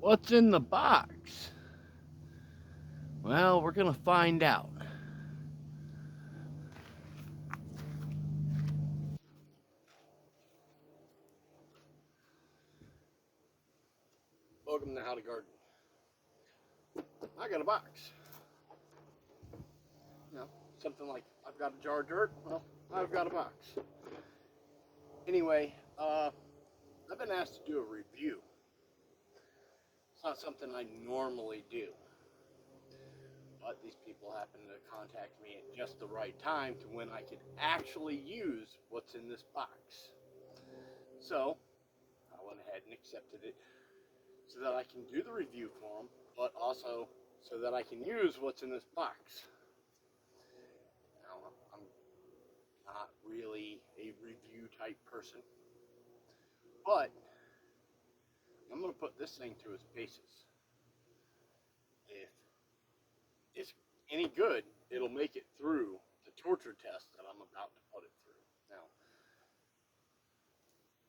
What's in the box? Well, we're going to find out. Welcome to How to Garden. I got a box. You know, something like I've got a jar of dirt. Well, I've got a box. Anyway, I've been asked to do a review. It's not something I normally do. But these people happen to contact me at just the right time to when I could actually use what's in this box. So, I went ahead and accepted it so that I can do the review for them, but also so that I can use what's in this box. Now, I'm not really a review type person, but I'm going to put this thing through its paces. If it's any good, it'll make it through the torture test that I'm about to put it through. Now,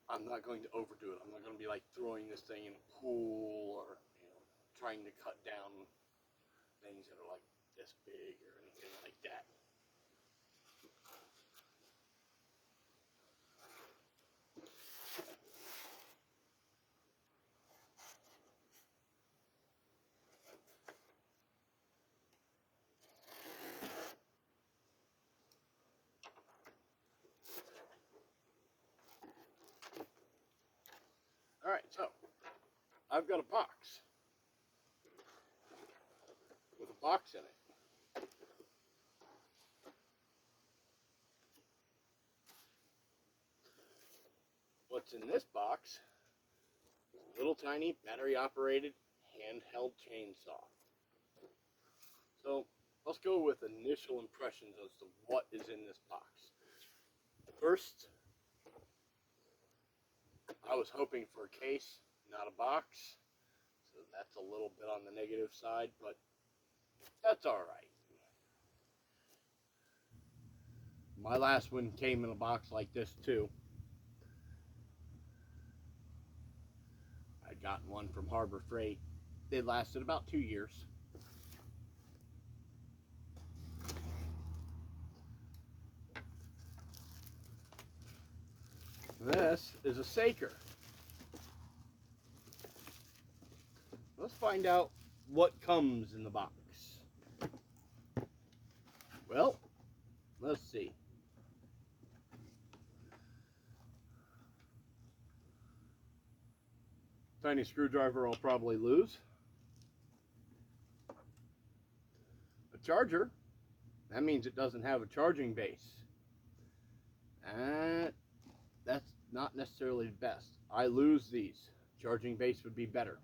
I'm not going to overdo it. I'm not going to be like throwing this thing in a pool or, trying to cut down things that are like this big or anything like that. All right, so I've got a box with a box in it. What's in this box is a little tiny battery operated handheld chainsaw. So let's go with initial impressions as to what is in this box. First, I was hoping for a case, not a box. So that's a little bit on the negative side, but that's all right. My last one came in a box like this too. I'd gotten one from Harbor Freight. They lasted about 2 years. This is a Saker. Let's find out what comes in the box. Well, let's see. Tiny screwdriver I'll probably lose. A charger. That means it doesn't have a charging base. That's not necessarily the best. I lose these. Charging base would be better.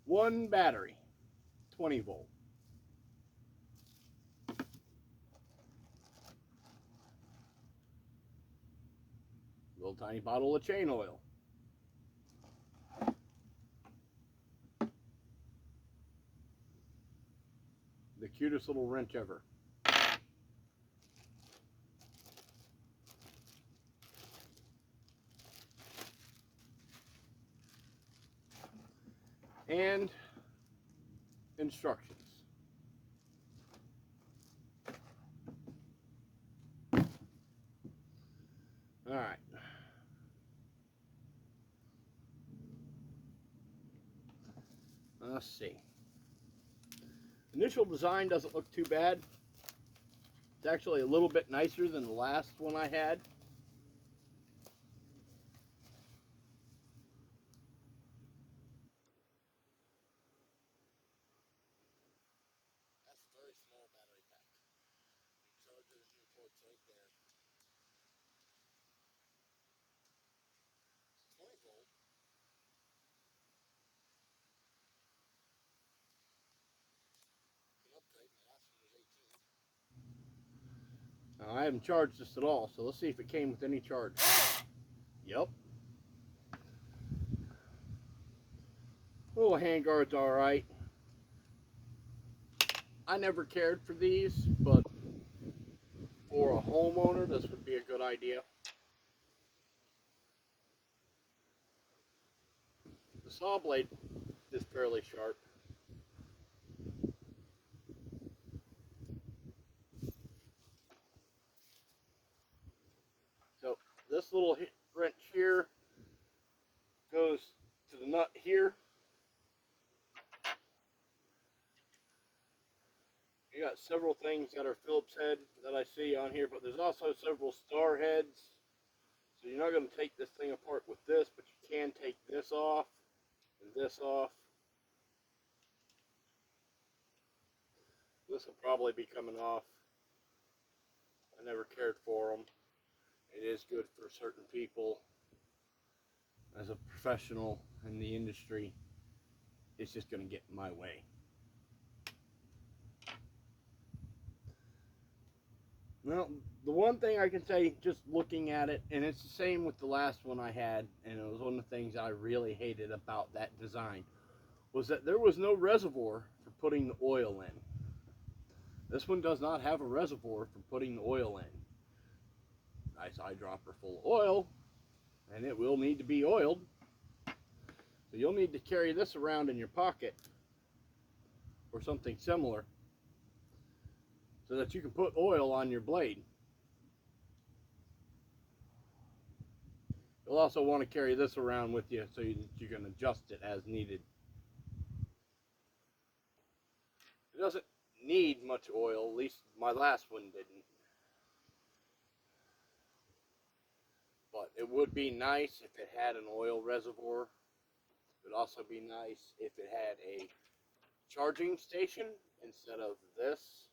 One battery, 20 volt. Little tiny bottle of chain oil. The cutest little wrench ever. And instructions. All right. Let's see. Initial design doesn't look too bad. It's actually a little bit nicer than the last one I had. That's a very small battery pack. Chargers and ports right there. 20 volt. Now, I haven't charged this at all, so let's see if it came with any charge. Yep. Oh, handguard's all right. I never cared for these, but for a homeowner, this would be a good idea. saw blade is fairly sharp. So this little wrench here goes to the nut here. You got several things that are Phillips head that I see on here, but there's also several star heads. So you're not going to take this thing apart with this, but you can take this off and this off. This will probably be coming off. I never cared for them. It is good for certain people. As a professional in the industry, it's just going to get in my way. Well, the one thing I can say, just looking at it, and it's the same with the last one I had, and it was one of the things I really hated about that design, was that there was no reservoir for putting the oil in. This one does not have a reservoir for putting the oil in. Nice eyedropper full of oil, and it will need to be oiled. So you'll need to carry this around in your pocket or something similar so that you can put oil on your blade. You'll also want to carry this around with you so you can adjust it as needed. It doesn't need much oil, at least my last one didn't. But it would be nice if it had an oil reservoir. It would also be nice if it had a charging station instead of this.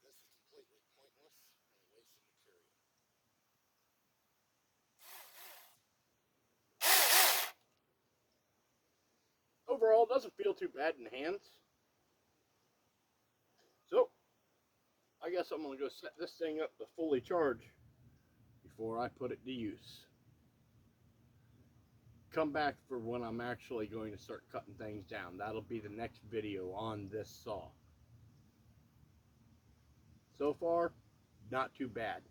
This is completely pointless and a waste of material. Overall, it doesn't feel too bad in the hands. So, I guess I'm going to go set this thing up to fully charge before I put it to use. Come back for when I'm actually going to start cutting things down. That'll be the next video on this saw. So far, not too bad.